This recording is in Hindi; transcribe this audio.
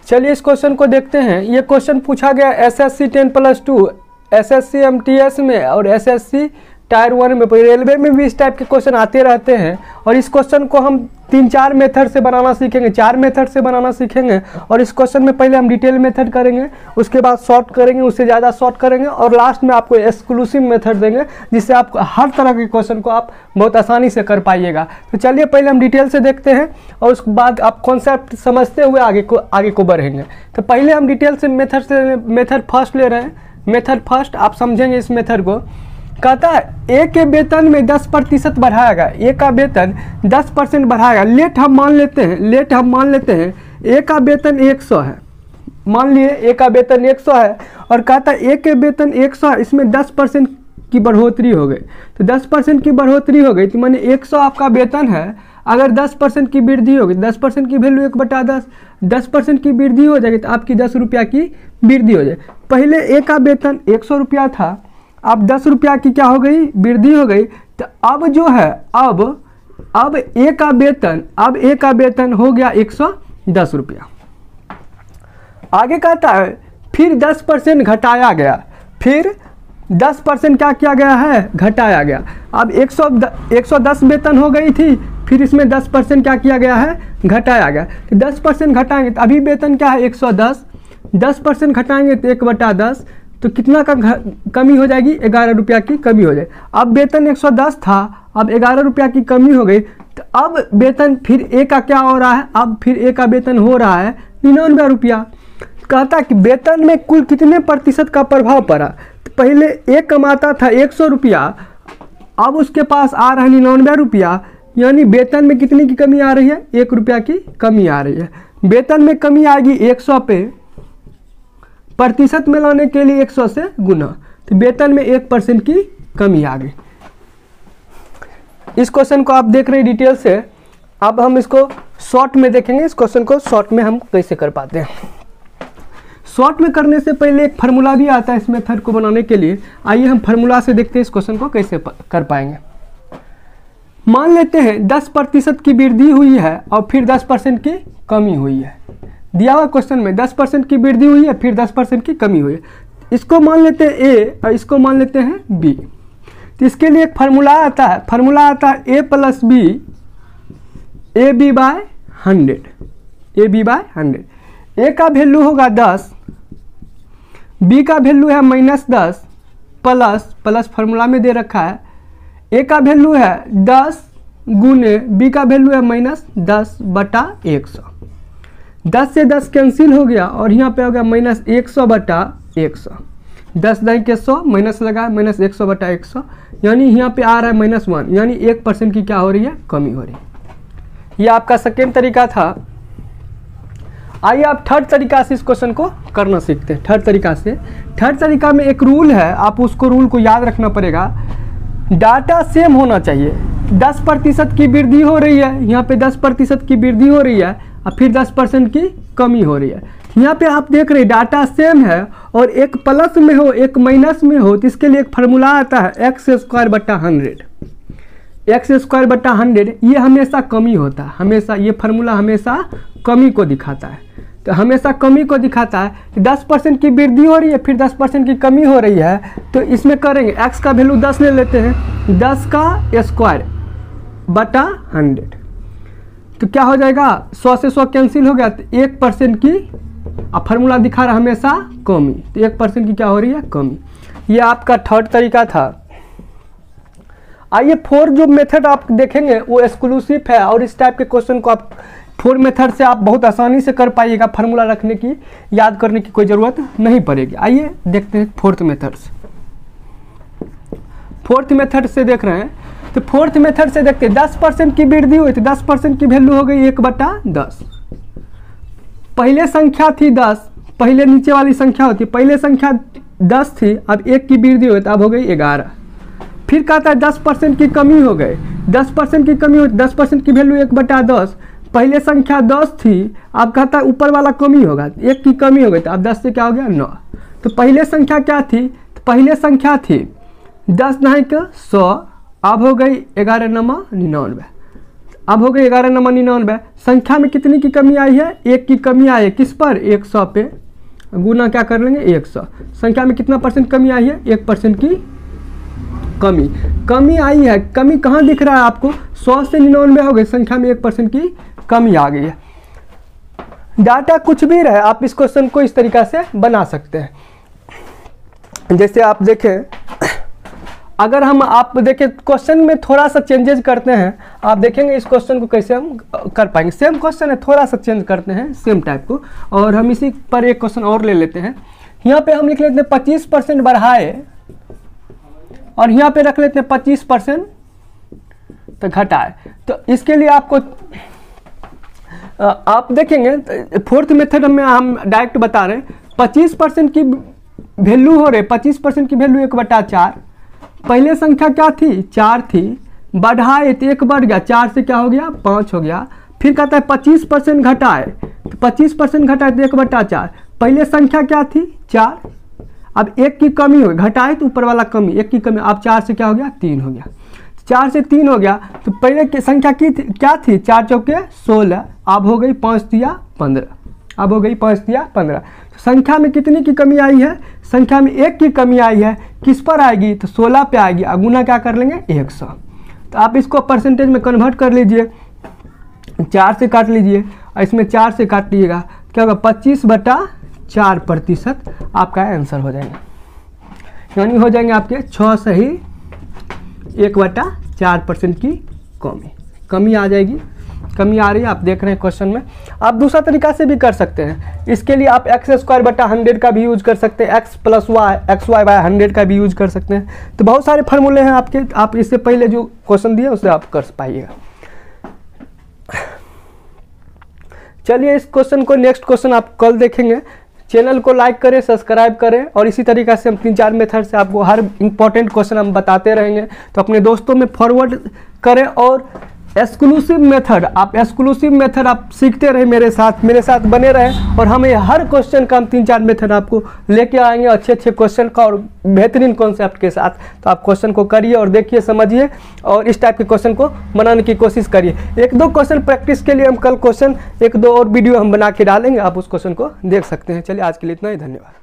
चलिए इस क्वेश्चन को देखते हैं। ये क्वेश्चन पूछा गया SSC 10+2 SSC MTS में और SSC टायर 1 में। रेलवे में भी इस टाइप के क्वेश्चन आते रहते हैं और इस क्वेश्चन को हम 3-4 मेथड से बनाना सीखेंगे, 4 मेथड से बनाना सीखेंगे। और इस क्वेश्चन में पहले हम डिटेल मेथड करेंगे, उसके बाद शॉर्ट करेंगे, उससे ज़्यादा शॉर्ट करेंगे और लास्ट में आपको एक्सक्लूसिव मेथड देंगे जिससे आप हर तरह के क्वेश्चन को आप बहुत आसानी से कर पाइएगा। तो चलिए पहले हम डिटेल से देखते हैं और उसके बाद आप कॉन्सेप्ट समझते हुए आगे को बढ़ेंगे। तो पहले हम डिटेल से मेथड फर्स्ट ले रहे हैं। मेथड फर्स्ट आप समझेंगे इस मेथड को। कहता है ए के वेतन में 10% बढ़ाएगा, ए का वेतन 10% बढ़ाएगा। लेट हम मान लेते हैं ए का वेतन 100 है। मान लिए ए का वेतन 100 है और कहता है ए के वेतन 100 है, इसमें 10% की बढ़ोतरी हो गई। तो 10% की बढ़ोतरी हो गई तो माने 100 आपका वेतन है, अगर 10% की वृद्धि होगी, 10% की वैल्यू 1/10, 10% की वृद्धि हो जाएगी तो आपकी 10 रुपया की वृद्धि हो जाएगी। पहले ए का वेतन 100 रुपया था, अब 10 रुपया की क्या हो गई, वृद्धि हो गई। तो अब जो है अब ए का वेतन हो गया 110 रुपया। आगे कहता है फिर 10% घटाया गया, फिर 10% क्या किया गया है, घटाया गया। अब 110 वेतन हो गई थी, फिर इसमें 10% क्या किया गया है, घटाया गया। तो 10% घटाएंगे तो अभी वेतन क्या है 110, 10% घटाएंगे तो 1/10, तो कितना का कमी हो जाएगी, 11 रुपया की कमी हो जाएगी। अब वेतन 110 था, अब 11 रुपया की कमी हो गई। तो अब वेतन फिर ए का क्या हो रहा है, अब फिर ए का वेतन हो रहा है 99 रुपया। कहता कि वेतन में कुल कितने प्रतिशत का प्रभाव पड़ा। तो पहले ए कमाता था 100 रुपया, अब उसके पास आ रहा है 99 रुपया, यानी वेतन में कितनी की कमी आ रही है, 1 रुपया की कमी आ रही है। वेतन में कमी आएगी 100 पे, प्रतिशत में लाने के लिए 100 से गुना, तो वेतन में 1% की कमी आ गई। इस क्वेश्चन को आप देख रहे हैं डिटेल से। अब हम इसको शॉर्ट में देखेंगे, इस क्वेश्चन को शॉर्ट में हम कैसे कर पाते हैं। शॉर्ट में करने से पहले एक फार्मूला भी आता है इस मेथड को बनाने के लिए। आइए हम फार्मूला से देखते हैं इस क्वेश्चन को कैसे कर पाएंगे। मान लेते हैं 10% की वृद्धि हुई है और फिर 10% की कमी हुई है। दिया हुआ क्वेश्चन में 10% की वृद्धि हुई है, फिर 10% की कमी हुई है। इसको मान लेते हैं ए और इसको मान लेते हैं बी। तो इसके लिए एक फार्मूला आता है, A plus B, A B by 100, A B by 100। A का वैल्यू होगा 10, बी का वैल्यू है -10, प्लस फार्मूला में दे रखा है। ए का वैल्यू है 10 गुने बी का वैल्यू है -10/100। 10 से 10 कैंसिल हो गया और यहाँ पे हो गया -100/100। 10 दाई के 100 माइनस लगा, -100/100, यानी यहाँ पे आ रहा है -1, यानी 1% की क्या हो रही है, कमी हो रही है। ये आपका सेकेंड तरीका था। आइए आप थर्ड तरीका से इस क्वेश्चन को करना सीखते हैं। थर्ड तरीका में एक रूल है, आप उसको रूल को याद रखना पड़ेगा। डाटा सेम होना चाहिए। 10% की वृद्धि हो रही है, यहाँ पे 10% की वृद्धि हो रही है और फिर 10% की कमी हो रही है। यहाँ पे आप देख रहे हैं डाटा सेम है और एक प्लस में हो एक माइनस में हो, तो इसके लिए एक फार्मूला आता है x²/100। x²/100 ये हमेशा कमी होता है, हमेशा ये फार्मूला हमेशा कमी को दिखाता है। तो हमेशा कमी को दिखाता है कि 10% की वृद्धि हो रही है फिर 10% की कमी हो रही है। तो इसमें करेंगे x का वैल्यू 10 ले लेते हैं, 10 का स्क्वायर/100, तो क्या हो जाएगा, 100 से 100 कैंसिल हो गया, तो 1% की फार्मूला दिखा रहा हमेशा कमी, तो 1% की क्या हो रही है, कमी। ये आपका थर्ड तरीका था। आइए फोर्थ जो मेथड आप देखेंगे वो एक्सक्लूसिव है और इस टाइप के क्वेश्चन को आप फोर्थ मेथड से आप बहुत आसानी से कर पाइएगा। फार्मूला रखने की, याद करने की कोई ज़रूरत नहीं पड़ेगी। आइए देखते हैं फोर्थ मेथड से। फोर्थ मेथड से देख रहे हैं, तो फोर्थ मेथड से देखते हैं 10% की वृद्धि हुई तो 10% की वैल्यू हो गई 1/10। पहले संख्या थी 10, पहले नीचे वाली संख्या होती, पहले संख्या 10 थी, अब 1 की वृद्धि हुई तो अब हो गई 11। फिर कहता है 10% की कमी हो गई, 10% की कमी हुई, 10% की वैल्यू 1/10। पहले संख्या 10 थी, अब कहता है ऊपर वाला कमी होगा, 1 की कमी हो गई तो अब 10 से क्या हो गया 9। तो पहले संख्या क्या थी, तो पहले संख्या थी 10 9 के 100, अब हो गई 11 9 99। अब हो गई 11 नंबर 99। संख्या में कितनी की कमी आई है? 1 की कमी आई है। किस पर? 100 पे गुना क्या कर लेंगे? 100। संख्या में कितना परसेंट कमी आई है? 1% की कमी आई है। कमी कहाँ दिख रहा है आपको? 100 से 99 हो गई, संख्या में 1% की कमी आ गई है। डाटा कुछ भी रहे, आप इस क्वेश्चन को इस तरीका से बना सकते हैं। जैसे आप देखें, अगर आप देखें क्वेश्चन में थोड़ा सा चेंजेस करते हैं, आप देखेंगे इस क्वेश्चन को कैसे हम कर पाएंगे। सेम क्वेश्चन है, थोड़ा सा चेंज करते हैं सेम टाइप को, और हम इसी पर एक क्वेश्चन और ले लेते हैं। यहाँ पे हम लिख लेते हैं 25% बढ़ाए, और यहाँ पे रख लेते हैं 25% तो घटाए। तो इसके लिए आपको आप देखेंगे फोर्थ मेथड में हम डायरेक्ट बता रहे हैं। 25% की वैल्यू हो रही है, 25% की वैल्यू 1/4। पहले संख्या क्या थी? 4 थी, बढ़ाए तो 1 बढ़ गया, 4 से क्या हो गया? 5 हो गया। फिर कहता है 25% घटाए, तो 25% घटाए तो 1/4। पहले संख्या क्या थी? 4। अब 1 की कमी हो, घटाए तो ऊपर वाला कमी, 1 की कमी, अब 4 से क्या हो गया? 3 हो गया। 4 से 3 हो गया, तो पहले की संख्या की थी, क्या थी? 4 चौके 16, अब हो गई 5 तिया 15, अब हो गई 5 तिया 15। तो संख्या में कितनी की कमी आई है? संख्या में 1 की कमी आई है। किस पर आएगी? तो 16 पे आएगी, गुना क्या कर लेंगे? 100। तो आप इसको परसेंटेज में कन्वर्ट कर लीजिए, 4 से काट लीजिए, और इसमें 4 से काट लीजिएगा, क्या होगा? 25/4% आपका आंसर हो जाएगा। यानी हो जाएंगे आपके 6 सही 1/4% की कमी आ जाएगी। कमी आ रही है, आप देख रहे हैं क्वेश्चन में। आप दूसरा तरीका से भी कर सकते हैं। इसके लिए आप x²/100 का भी यूज कर सकते हैं, x + y xy/100 का भी यूज कर सकते हैं। तो बहुत सारे फार्मूले हैं आपके, आप इससे पहले जो क्वेश्चन दिए उससे आप कर पाइएगा। चलिए इस क्वेश्चन को, नेक्स्ट क्वेश्चन आप कल देखेंगे। चैनल को लाइक करें, सब्सक्राइब करें, और इसी तरीक़ा से हम 3-4 मेथड से आपको हर इंपॉर्टेंट क्वेश्चन हम बताते रहेंगे। तो अपने दोस्तों में फॉरवर्ड करें, और एक्सक्लूसिव मेथड आप सीखते रहे, मेरे साथ बने रहें, और हमें हर क्वेश्चन का हम 3-4 मेथड आपको लेके आएंगे, अच्छे क्वेश्चन का और बेहतरीन कॉन्सेप्ट के साथ। तो आप क्वेश्चन को करिए और देखिए, समझिए, और इस टाइप के क्वेश्चन को बनाने की कोशिश करिए। 1-2 क्वेश्चन प्रैक्टिस के लिए हम कल क्वेश्चन 1-2 और वीडियो हम बना के डालेंगे, आप उस क्वेश्चन को देख सकते हैं। चलिए आज के लिए इतना ही, धन्यवाद।